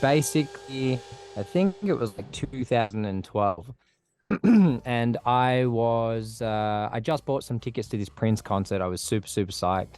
basically, I think it was like 2012. And I just bought some tickets to this Prince concert. I was super, super psyched.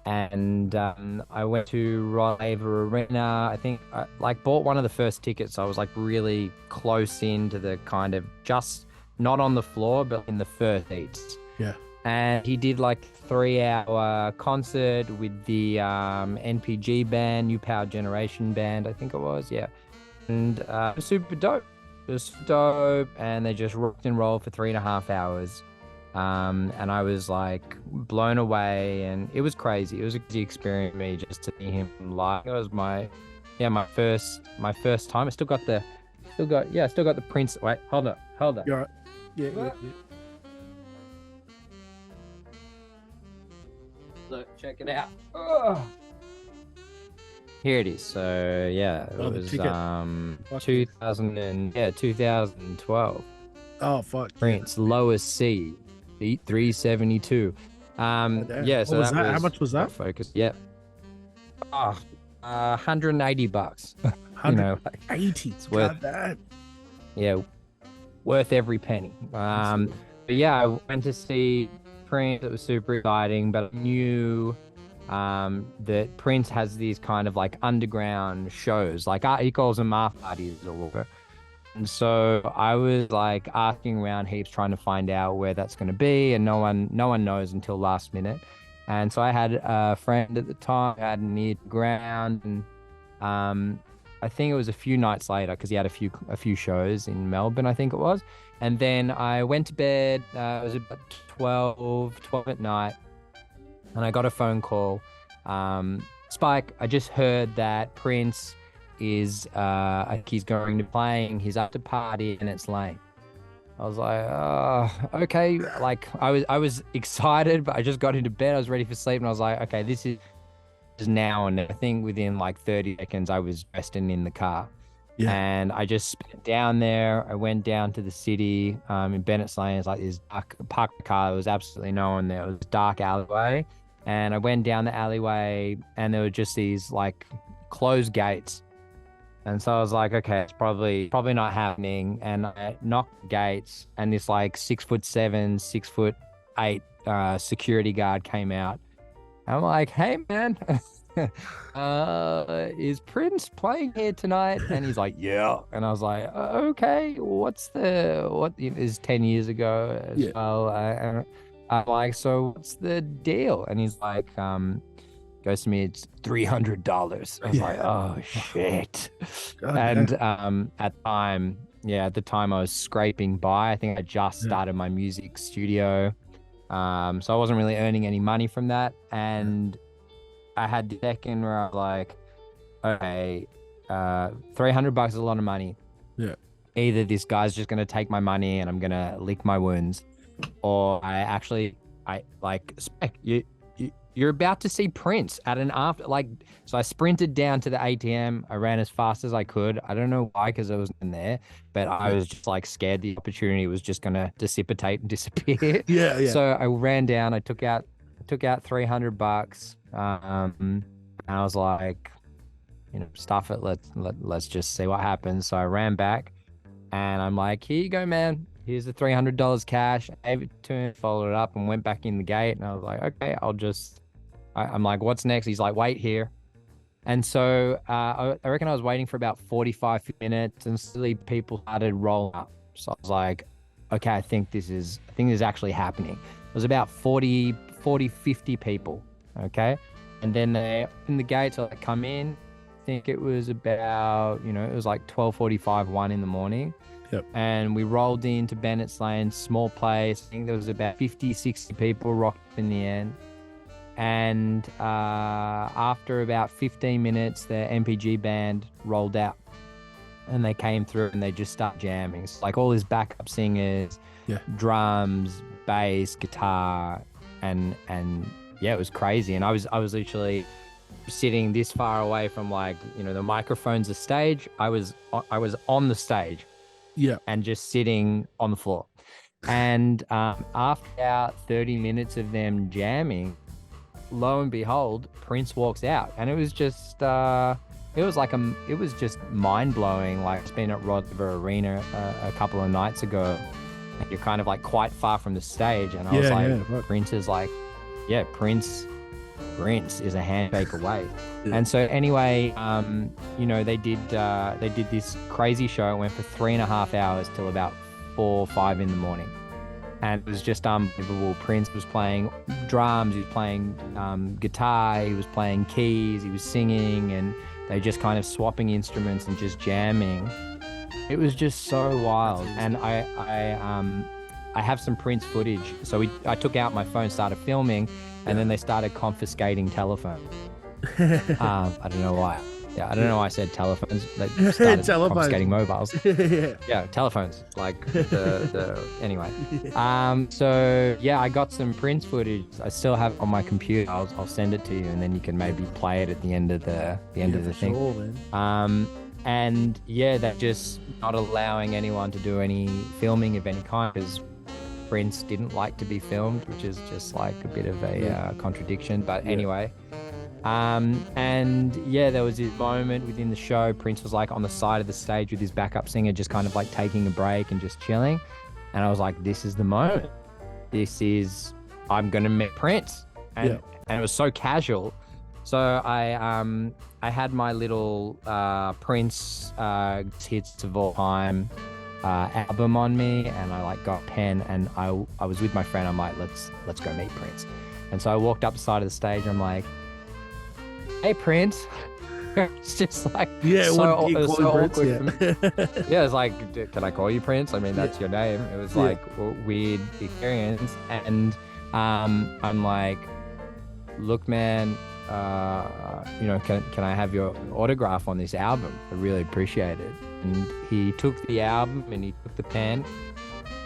And I went to Rod Laver Arena. I think I like bought one of the first tickets. I was like really close into the kind of just not on the floor, but in the first seats. Yeah. And he did like 3 hour concert with the NPG band, New Power Generation band, I think it was. Yeah. And it was super dope. It was dope. And they just rocked and rolled for 3.5 hours. And I was like blown away, and it was crazy. It was a crazy experience for me just to see him live. It was my first time. I still got the Prince. Wait, hold up. You're right. Yeah. Look, check it out. Oh. Here it is. So yeah, it was 2012. Oh fuck. Prince, lowest C, beat 372. Yeah. So was that? How much was that? Focus. Yeah. Oh, $180. You know, like, 180. it's worth that. Yeah, worth every penny. But yeah, I went to see Prince. It was super exciting, but I knew that Prince has these kind of like underground shows, like he calls them after parties or whatever. And so I was like asking around heaps, trying to find out where that's going to be, and no one knows until last minute. And so I had a friend at the time who had an ear to the ground, and I think it was a few nights later because he had a few shows in Melbourne, I think it was. And then I went to bed. It was about 12 at night, and I got a phone call. Spike, I just heard that Prince is he's going to playing his after party and it's late. I was like, okay. Like I was excited, but I just got into bed. I was ready for sleep, and I was like, okay, this is now. And I think within like 30 seconds, I was dressed and in the car. Yeah. And I just spent down there. I went down to the city in Bennett's Lane. It's like this dark, parked the car. There was absolutely no one there. It was a dark alleyway. And I went down the alleyway, and there were just these like closed gates. And so I was like, okay, it's probably not happening. And I knocked the gates, and this like 6'7", 6'8" security guard came out. I'm like, hey man, is Prince playing here tonight? And he's like, yeah. And I was like, okay, what is 10 years ago as well? I'm like, so what's the deal? And he's like, goes to me, it's $300. I was like, oh shit. And at the time I was scraping by. I think I just started my music studio. So I wasn't really earning any money from that. And I had the second where I was like, okay, $300 is a lot of money. Yeah. Either this guy's just gonna take my money and I'm gonna lick my wounds, or you're about to see Prince at an after, like, so I sprinted down to the ATM. I ran as fast as I could. I don't know why, because I wasn't in there, but I was just like scared the opportunity was just going to dissipate and disappear. Yeah. So I ran down, I took out $300. And I was like, stuff it. Let's just see what happens. So I ran back, and I'm like, here you go, man. Here's the $300 cash. I gave it to him, followed it up, and went back in the gate. And I was like, okay, I'm like, what's next? He's like, wait here. And so I reckon I was waiting for about 45 minutes, and slowly people started rolling up. So I was like, okay, I think this is actually happening. It was about 40, 50 people. Okay. And then they opened the gates, so I come in. I think it was about, it was like 12:45, 1 in the morning. Yep. And we rolled into Bennett's Lane, small place. I think there was about 50, 60 people rocked up in the end. And after about 15 minutes, the MPG band rolled out, and they came through and they just start jamming. So like all his backup singers, drums, bass, guitar, and yeah, it was crazy. And I was literally sitting this far away from, like, the microphone's the stage. I was on the stage. Yeah. And just sitting on the floor. And after about 30 minutes of them jamming, lo and behold, Prince walks out. And it was just it was like it was just mind blowing. Like, it's been at Rod Laver Arena a couple of nights ago, and you're kind of like quite far from the stage, and I was like, right. Prince is like, yeah, Prince is a handshake away. Yeah. And so anyway, you know, they did this crazy show. It went for 3.5 hours till about 4 or 5 in the morning. And it was just unbelievable. Prince was playing drums, he was playing guitar, he was playing keys, he was singing, and they just kind of swapping instruments and just jamming. It was just so wild. And I have some Prince footage. So I took out my phone, started filming, and then they started confiscating telephones. I don't know why. Yeah, I don't know why I said telephones. They started confiscating mobiles. Yeah, telephones. Like anyway. So yeah, I got some Prince footage. I still have it on my computer. I'll send it to you, and then you can maybe play it at the end of the thing. Sure, man. And yeah, they're just not allowing anyone to do any filming of any kind, because Prince didn't like to be filmed, which is just like a bit of a contradiction. But anyway. And yeah, there was this moment within the show. Prince was like on the side of the stage with his backup singer, just kind of like taking a break and just chilling. And I was like, this is the moment. I'm going to meet Prince. And it was so casual. So I had my little Prince hits of all time album on me, and I like got a pen, and I was with my friend. I'm like, let's go meet Prince. And so I walked up the side of the stage. I'm like, hey, Prince. It's just like, it was so awkward for me. Yeah, it's like, can I call you Prince? I mean, that's your name. It was like a weird experience. And I'm like, look, man, you know, can I have your autograph on this album? I really appreciate it. And he took the album and he took the pen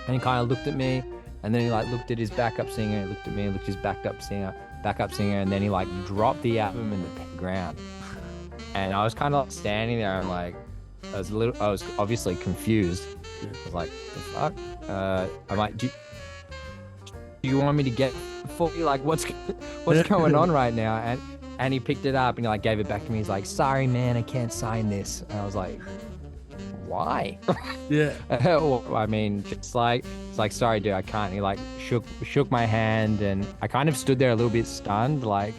and he kind of looked at me, and then he like looked at his backup singer, he looked at me, looked at his backup singer, and then he like dropped the album in the ground. And I was kind of like standing there, and like I was obviously confused. I was like, the fuck? I'm like, do you want me to get for you? Like, what's going on right now? And he picked it up and he like gave it back to me. He's like, sorry, man, I can't sign this. And I was like, why? I mean, it's like, sorry, dude, I can't. He like shook my hand, and I kind of stood there a little bit stunned, like,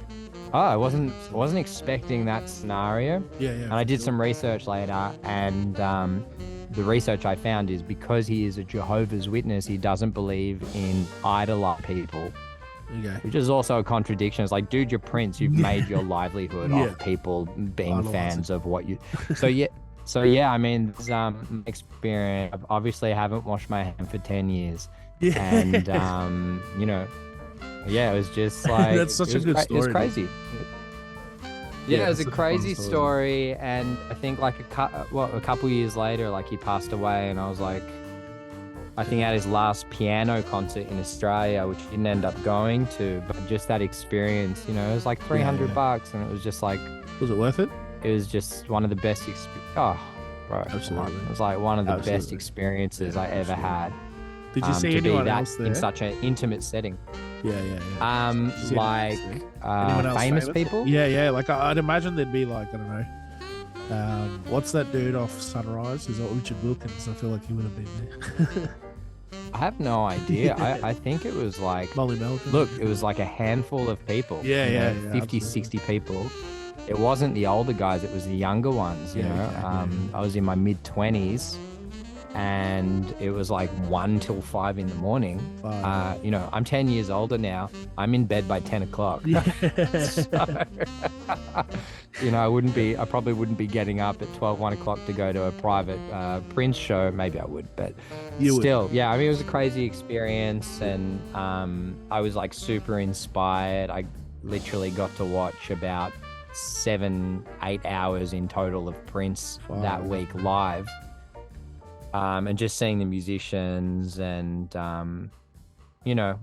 oh, I wasn't expecting that scenario. And I did some research later, and the research I found is because he is a Jehovah's Witness, he doesn't believe in idolizing people. Which is also a contradiction. It's like, dude, you're Prince. You've made your livelihood off people being fans of what you. So yeah, I mean, this experience. I obviously haven't washed my hand for 10 years, and you know, yeah, it was just like that's such a good story. It was crazy. Yeah, it was a crazy story, and I think like a couple years later, like he passed away, and I was like, I think at his last piano concert in Australia, which he didn't end up going to, but just that experience, you know, it was like $300, and it was just like, was it worth it? It was just one of the best Absolutely. It was like one of the best experiences I ever had. Did you see anyone else there? In such an intimate setting? Like famous people? Yeah. Like I'd imagine there'd be like, I don't know. What's that dude off Sunrise? Is that Richard Wilkins? I feel like he would have been there. I have no idea. I think it was like, Molly Melton. Look, it was like a handful of people. 50, absolutely. 60 people. It wasn't the older guys, it was the younger ones, you know. Exactly. I was in my mid-20s, and it was like 1 till 5 in the morning. You know, I'm 10 years older now. I'm in bed by 10 o'clock. So, you know, I probably wouldn't be getting up at 1 o'clock to go to a private Prince show. Maybe I would, but still, yeah, I mean, it was a crazy experience, and I was like super inspired. I literally got to watch about 7-8 hours in total of Prince that week live, and just seeing the musicians, and you know,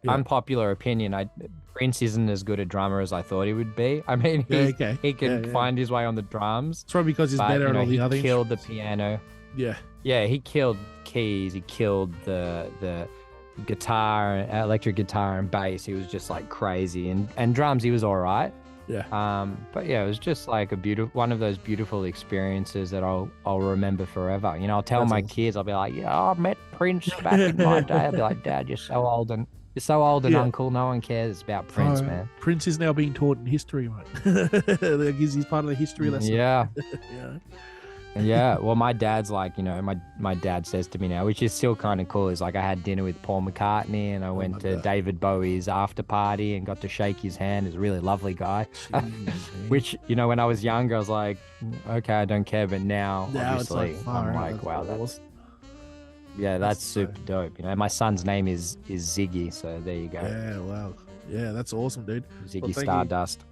unpopular opinion, Prince isn't as good a drummer as I thought he would be. I mean, he can find his way on the drums. It's probably because he's better at all the other. He killed the piano. Yeah, he killed keys. He killed the guitar, electric guitar and bass. He was just like crazy, and drums he was all right. Yeah. But yeah, it was just like a beautiful one of those beautiful experiences that I'll remember forever. You know, I'll tell That's my awesome. kids, I'll be like, yeah, I met Prince back in my day. I'll be like, Dad, you're so old and Yeah. uncle. No one cares about Prince, Bro, man. Prince is now being taught in history, mate. Like he's part of the history lesson. Yeah. Yeah. Yeah, well, my dad's like, my dad says to me now, which is still kind of cool, is like I had dinner with Paul McCartney and I I went love to that. David Bowie's after party and got to shake his hand. He's a really lovely guy. Jeez, man. Which, when I was younger, I was like, okay, I don't care. But now, Now it's like obviously, I'm far out. like, That's wow, awesome. that's So, super dope. My son's name is Ziggy, so there you go, yeah, wow. Yeah, that's awesome, dude. Well, Ziggy Stardust.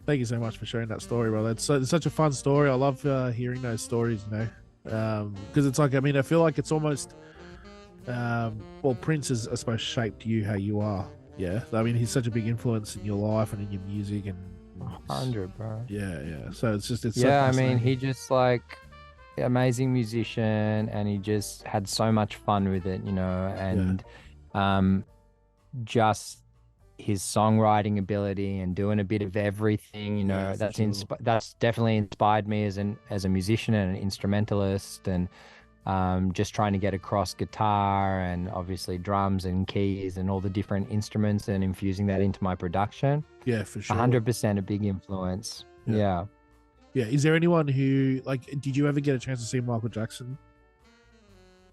thank you so much for sharing that story, bro. It's such a fun story. I love hearing those stories, because it's like, I mean, I feel like it's almost, well, Prince has, I suppose, shaped you how you are. Yeah, I mean, he's such a big influence in your life and in your music, and 100, bro. yeah. So it's so Yeah, I mean, fascinating. he just like amazing musician and he just had so much fun with it, and um just his songwriting ability and doing a bit of everything, Yeah, for sure. that's definitely inspired me as a musician and an instrumentalist, and just trying to get across guitar and obviously drums and keys and all the different instruments and infusing that into my production. Yeah, for sure. 100% a big influence. Yeah. Yeah. Yeah. Is there anyone who, like, did you ever get a chance to see Michael Jackson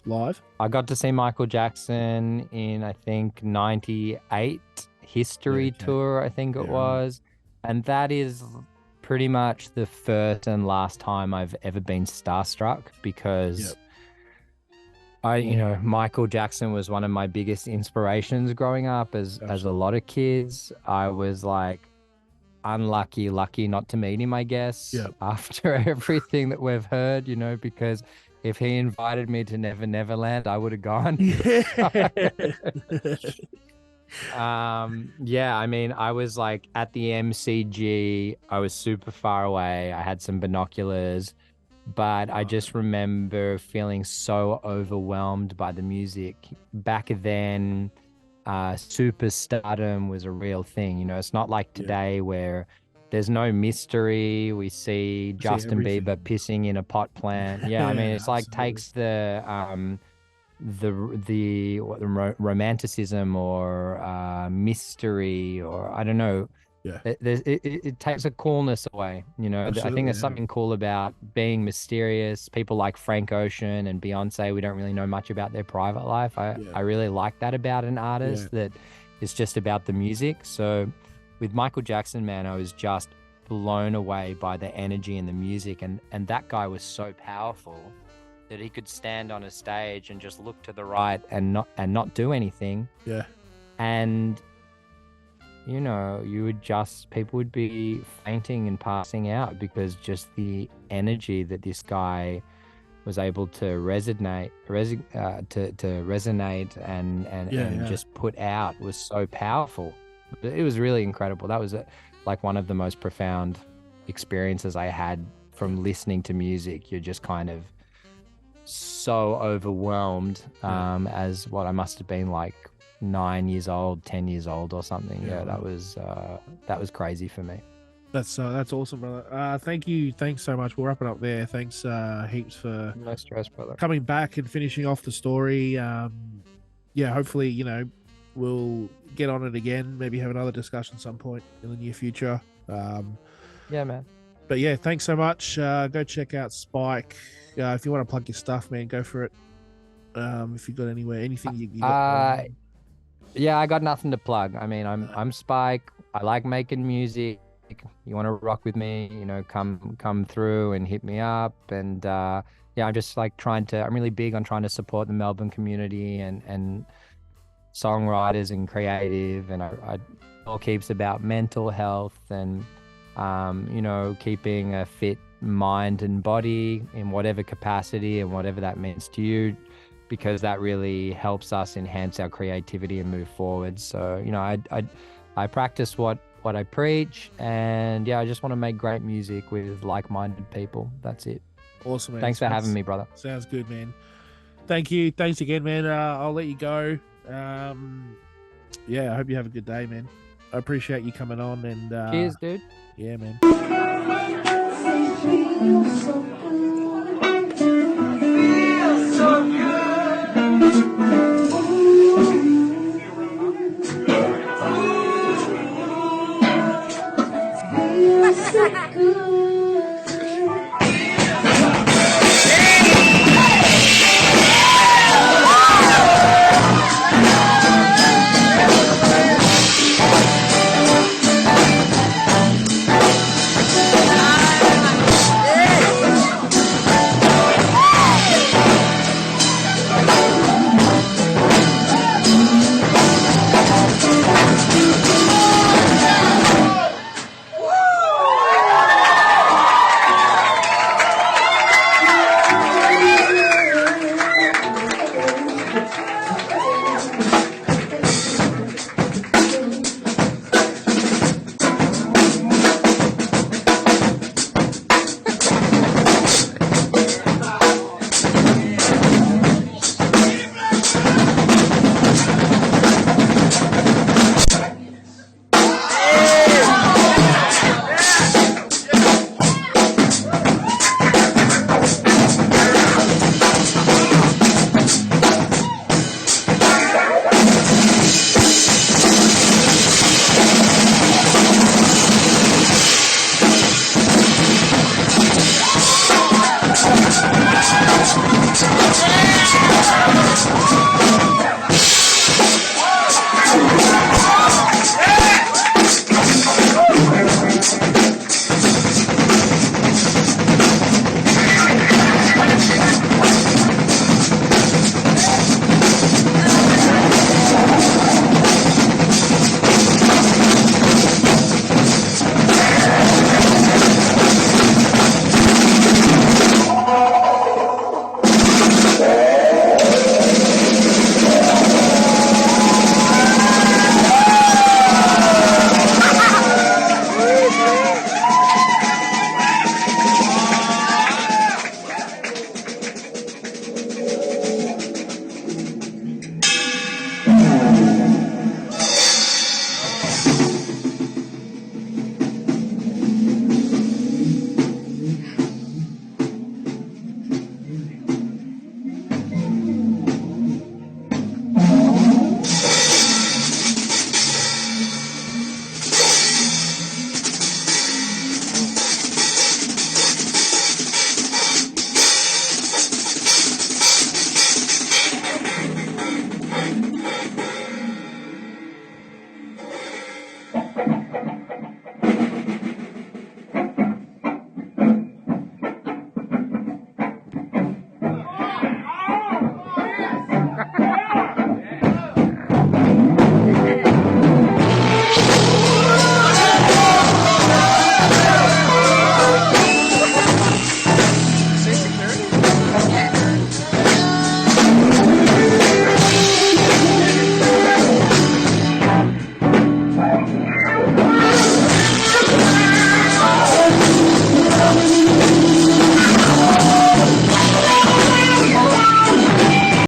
live? I got to see Michael Jackson in, I think, 98 History okay. Tour, I think it Yeah, right. was. And that is pretty much the first and last time I've ever been starstruck because Michael Jackson was one of my biggest inspirations growing up as a lot of kids. I was like lucky not to meet him, I guess, Yeah. after everything that we've heard, because if he invited me to Never Neverland, I would have gone. Yeah, I mean, I was like at the MCG, I was super far away. I had some binoculars, but I just remember feeling so overwhelmed by the music. Back then, superstardom was a real thing. It's not like today where there's no mystery. We see Justin Bieber pissing in a pot plant. Yeah, I mean, it's like takes the romanticism or mystery, or I don't know. Yeah. It takes a coolness away. I think there's something cool about being mysterious. People like Frank Ocean and Beyonce, we don't really know much about their private life. I really like that about an artist, that it's just about the music. So with Michael Jackson, man, I was just blown away by the energy and the music, and that guy was so powerful that he could stand on a stage and just look to the right and not do anything. Yeah. And people would be fainting and passing out because just the energy that this guy was able to resonate and just put out was so powerful. It was really incredible. That was like one of the most profound experiences I had from listening to music. You're just kind of so overwhelmed, as what I must have been like 9 years old, 10 years old or something. That was crazy for me. That's awesome, brother. Thank you. Thanks so much. We'll wrap it up there. Thanks heaps for No stress, brother. coming back and finishing off the story. Hopefully, we'll get on it again. Maybe have another discussion some point in the near future. Yeah, man. But yeah, thanks so much. Go check out Spike. If you want to plug your stuff, man, go for it. If you got anything you got. Yeah, I got nothing to plug. I mean, I'm Spike. I like making music. You want to rock with me, come through and hit me up. And I'm just like I'm really big on trying to support the Melbourne community and songwriters and creative. And I all keeps about mental health and, keeping a fit mind and body in whatever capacity and whatever that means to you, because that really helps us enhance our creativity and move forward. So, I practice what I preach, and I just want to make great music with like-minded people. That's it. Awesome, man. Thanks for having me, brother. Sounds good, man. Thank you. Thanks again, man. I'll let you go. I hope you have a good day, man. I appreciate you coming on, and Cheers, dude. yeah, man.